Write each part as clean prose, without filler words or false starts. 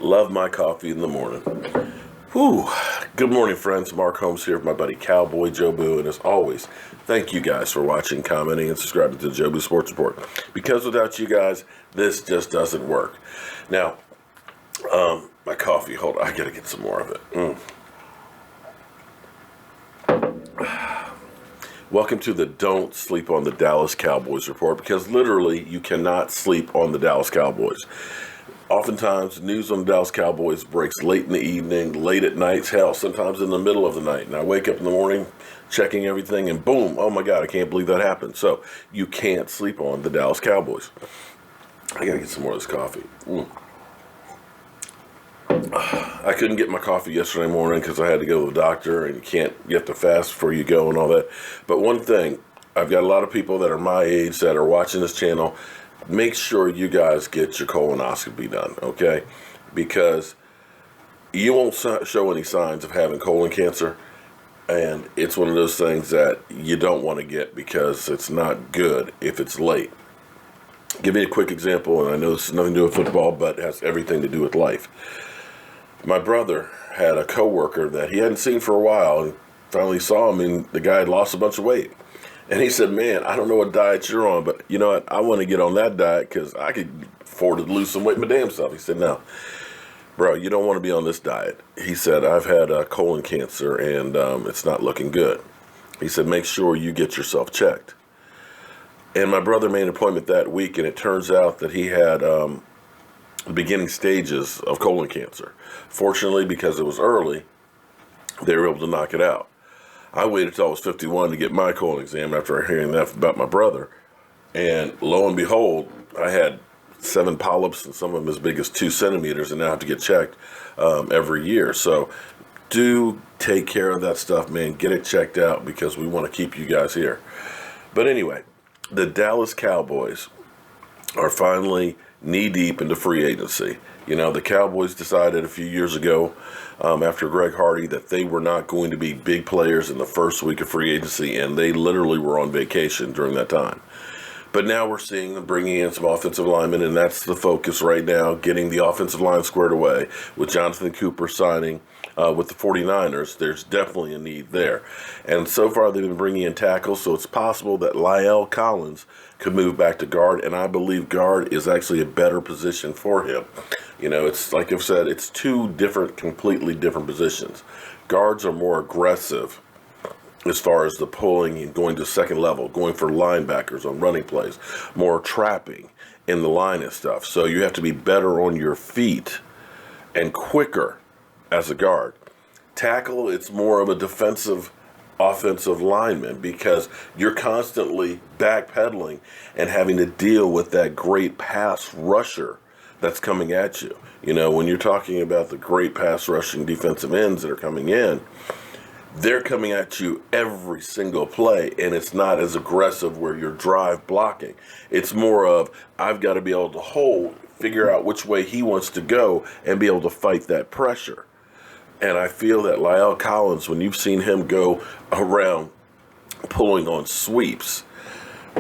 Love my coffee in the morning. Whew. Good morning, friends. Mark Holmes here with my buddy CowboyJobu. And as always, thank you guys for watching, commenting, and subscribing to the Jobu Sports Report. Because without you guys, this just doesn't work. Now, my coffee, hold on, I gotta get some more of it. Welcome to the Don't Sleep on the Dallas Cowboys report, because literally you cannot sleep on the Dallas Cowboys. Oftentimes, news on the Dallas Cowboys breaks late in the evening, late at night, hell, sometimes in the middle of the night. And I wake up in the morning, checking everything, and boom, oh my God, I can't believe that happened. So you can't sleep on the Dallas Cowboys. I gotta get some more of this coffee. I couldn't get my coffee yesterday morning because I had to go to the doctor, and you have to fast before you go and all that. But one thing, I've got a lot of people that are my age that are watching this channel. Make sure you guys get your colonoscopy done, okay? Because you won't show any signs of having colon cancer, and it's one of those things that you don't want to get because it's not good if it's late. Give me a quick example, and I know this has nothing to do with football, but it has everything to do with life. My brother had a coworker that he hadn't seen for a while, and finally saw him, and the guy had lost a bunch of weight. And he said, man, I don't know what diet you're on, but you know what? I want to get on that diet because I could afford to lose some weight my damn self. He said, no, bro, you don't want to be on this diet. He said, I've had colon cancer, and it's not looking good. He said, make sure you get yourself checked. And my brother made an appointment that week, and it turns out that he had the beginning stages of colon cancer. Fortunately, because it was early, they were able to knock it out. I waited till I was 51 to get my colon exam after hearing that about my brother. And lo and behold, I had 7 polyps, and some of them as big as 2 centimeters, and now I have to get checked every year. So do take care of that stuff, man. Get it checked out because we want to keep you guys here. But anyway, the Dallas Cowboys are finally knee-deep into free agency. You know, the Cowboys decided a few years ago, after Greg Hardy, that they were not going to be big players in the first week of free agency, and they literally were on vacation during that time. But now we're seeing them bringing in some offensive linemen, and that's the focus right now, getting the offensive line squared away. With Jonathan Cooper signing with the 49ers, there's definitely a need there. And so far they've been bringing in tackles, so it's possible that La'el Collins could move back to guard, and I believe guard is actually a better position for him. You know, it's like I've said, it's 2 completely different positions. Guards are more aggressive as far as the pulling and going to second level, going for linebackers on running plays, more trapping in the line and stuff. So you have to be better on your feet and quicker as a guard. Tackle, it's more of a defensive offensive lineman because you're constantly backpedaling and having to deal with that great pass rusher that's coming at you. You know, when you're talking about the great pass rushing defensive ends that are coming in, they're coming at you every single play, and it's not as aggressive where you're drive blocking. It's more of, I've got to be able to figure out which way he wants to go and be able to fight that pressure. And I feel that La'el Collins, when you've seen him go around pulling on sweeps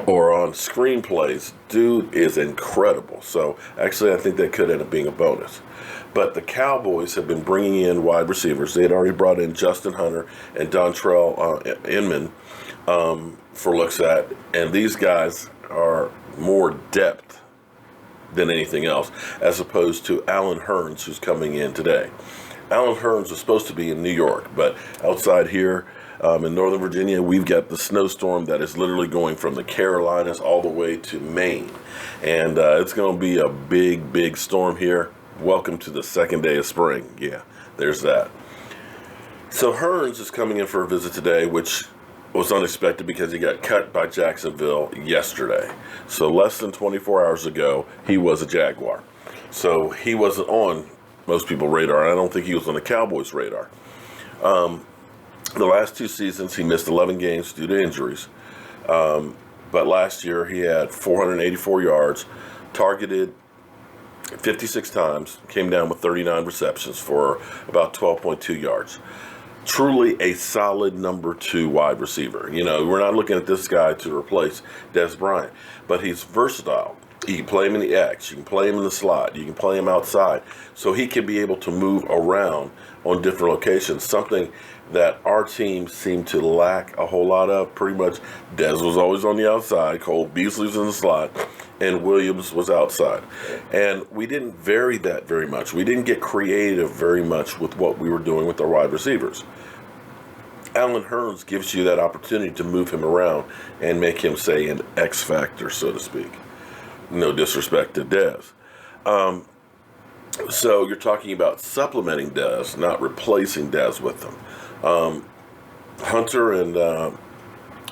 or on screenplays, dude is incredible. So actually, I think that could end up being a bonus. But the Cowboys have been bringing in wide receivers. They had already brought in Justin Hunter and Dontrell Inman for looks at. And these guys are more depth than anything else, as opposed to Alan Hurns, who's coming in today. Alan Hurns was supposed to be in New York, but outside here in Northern Virginia, we've got the snowstorm that is literally going from the Carolinas all the way to Maine. And it's going to be a big, big storm here. Welcome to the second day of spring. Yeah, there's that. So Hurns is coming in for a visit today, which was unexpected because he got cut by Jacksonville yesterday. So less than 24 hours ago, he was a Jaguar. So he wasn't on most people's radar, and I don't think he was on the Cowboys' radar. The last 2 seasons, he missed 11 games due to injuries. But last year, he had 484 yards, targeted 56 times, came down with 39 receptions for about 12.2 yards. Truly a solid number 2 wide receiver. You know, we're not looking at this guy to replace Dez Bryant, but he's versatile. You can play him in the X. You can play him in the slot. You can play him outside. So he can be able to move around on different locations, something that our team seemed to lack a whole lot of. Pretty much Dez was always on the outside, Cole Beasley was in the slot, and Williams was outside. And we didn't vary that very much. We didn't get creative very much with what we were doing with our wide receivers. Alan Hurns gives you that opportunity to move him around and make him, say, an X factor, so to speak. No disrespect to Dez. So you're talking about supplementing Dez, not replacing Dez with them. Hunter and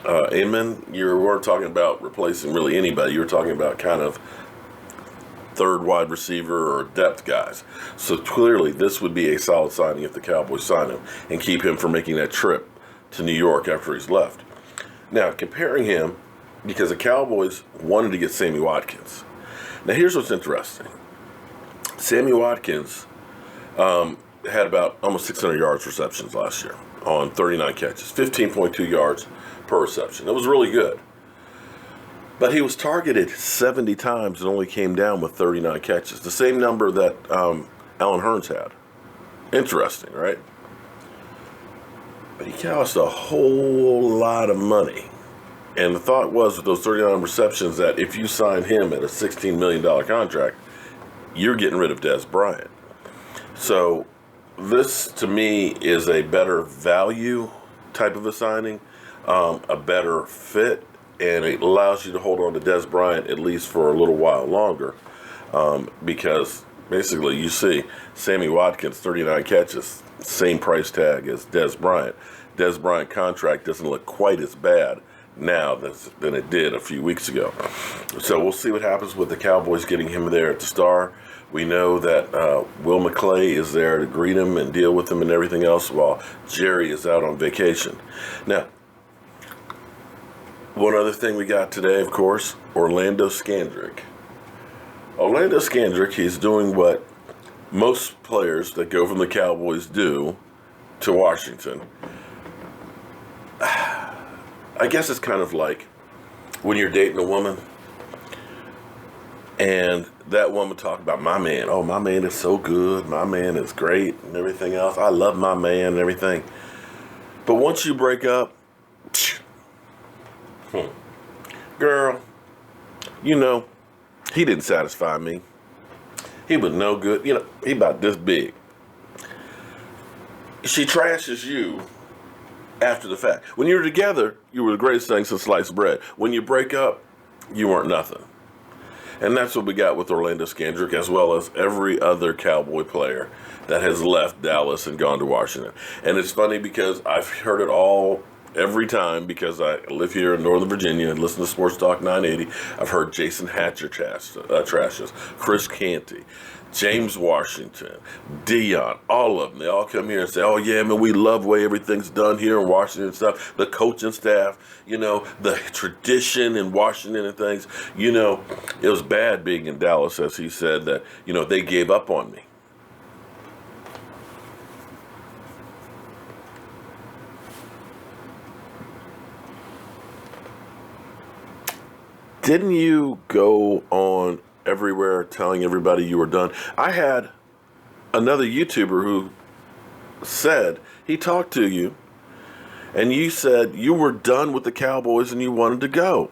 Amon, you weren't talking about replacing really anybody. You were talking about kind of third wide receiver or depth guys. So clearly this would be a solid signing if the Cowboys sign him and keep him from making that trip to New York after he's left. Now, comparing him, because the Cowboys wanted to get Sammy Watkins. Now, here's what's interesting. Sammy Watkins had about almost 600 yards receptions last year on 39 catches, 15.2 yards per reception. It was really good. But he was targeted 70 times and only came down with 39 catches, the same number that Alan Hurns had. Interesting, right? But he cost a whole lot of money. And the thought was with those 39 receptions that if you sign him at a $16 million contract, you're getting rid of Dez Bryant. So this, to me, is a better value type of a signing, a better fit, and it allows you to hold on to Dez Bryant at least for a little while longer, because basically you see Sammy Watkins, 39 catches, same price tag as Dez Bryant. Dez Bryant contract doesn't look quite as bad now than it did a few weeks ago. So we'll see what happens with the Cowboys getting him there at the Star. We know that Will McClay is there to greet him and deal with him and everything else while Jerry is out on vacation. Now, one other thing we got today, of course, Orlando Scandrick. Orlando Scandrick, he's doing what most players that go from the Cowboys do to Washington. I guess it's kind of like when you're dating a woman and that woman talk about my man. Oh, my man is so good. My man is great and everything else. I love my man and everything. But once you break up, girl, you know, he didn't satisfy me. He was no good. You know, he about this big. She trashes you after the fact. When you were together, you were the greatest thing since sliced bread. When you break up, you weren't nothing. And that's what we got with Orlando Scandrick, as well as every other Cowboy player that has left Dallas and gone to Washington. And it's funny because I've heard it all every time, because I live here in Northern Virginia and listen to Sports Talk 980. I've heard Jason Hatcher trashes, Chris Canty, James Washington, Dion, all of them. They all come here and say, oh, yeah, man, we love the way everything's done here in Washington and stuff. The coaching staff, you know, the tradition in Washington and things. You know, it was bad being in Dallas, as he said, that, you know, they gave up on me. Didn't you go on everywhere telling everybody you were done? I had another YouTuber who said he talked to you and you said you were done with the Cowboys and you wanted to go.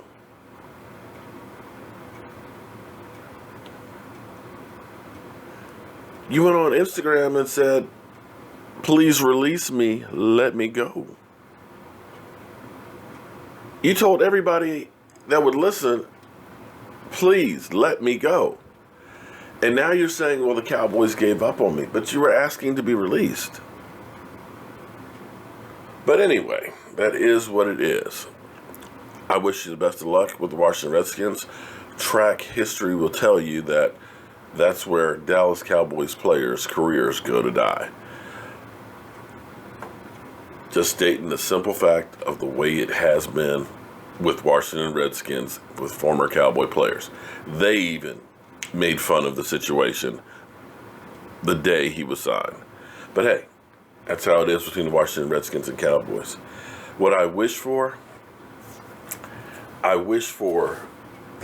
You went on Instagram and said, please release me, let me go. You told everybody that would listen, please let me go. And now you're saying, well, the Cowboys gave up on me, but you were asking to be released. But anyway, that is what it is. I wish you the best of luck with the Washington Redskins. Track history will tell you that that's where Dallas Cowboys players' careers go to die. Just stating the simple fact of the way it has been with Washington Redskins, with former Cowboy players. They even made fun of the situation the day he was signed. But hey, that's how it is between the Washington Redskins and Cowboys. What I wish for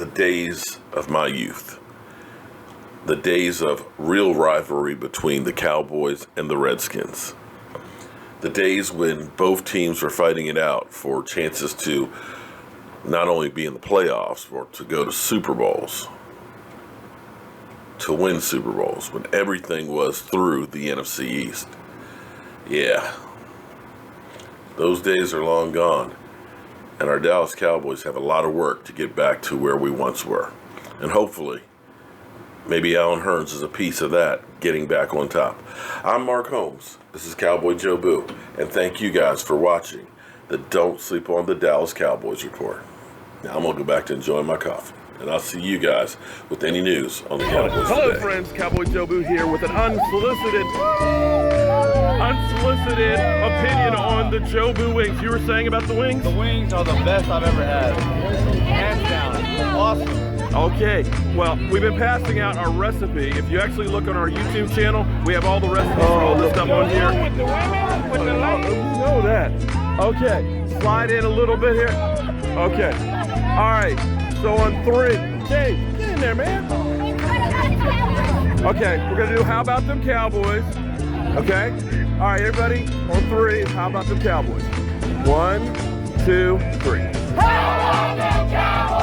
the days of my youth. The days of real rivalry between the Cowboys and the Redskins. The days when both teams were fighting it out for chances to not only be in the playoffs, but to go to Super Bowls, to win Super Bowls, when everything was through the NFC East. Yeah, those days are long gone, and our Dallas Cowboys have a lot of work to get back to where we once were. And hopefully, maybe Alan Hurns is a piece of that, getting back on top. I'm Mark Holmes. This is CowboyJobu, and thank you guys for watching the Don't Sleep on the Dallas Cowboys Report. Now I'm going to go back to enjoying my coffee, and I'll see you guys with any news on the Cowboys Hello, today. friends. CowboyJobu here with an unsolicited opinion on the Jobu wings. You were saying about the wings? The wings are the best I've ever had. Hands down. Awesome. Okay, well, we've been passing out our recipe. If you actually look on our YouTube channel, we have all the recipes for all this stuff on here. With the women, with the ladies. You know that. Okay, slide in a little bit here. Okay, all right, so on 3. Okay, get in there, man. Okay, we're gonna do How About Them Cowboys. Okay, all right, everybody, on 3, How About Them Cowboys. 1, 2, 3. How about them Cowboys?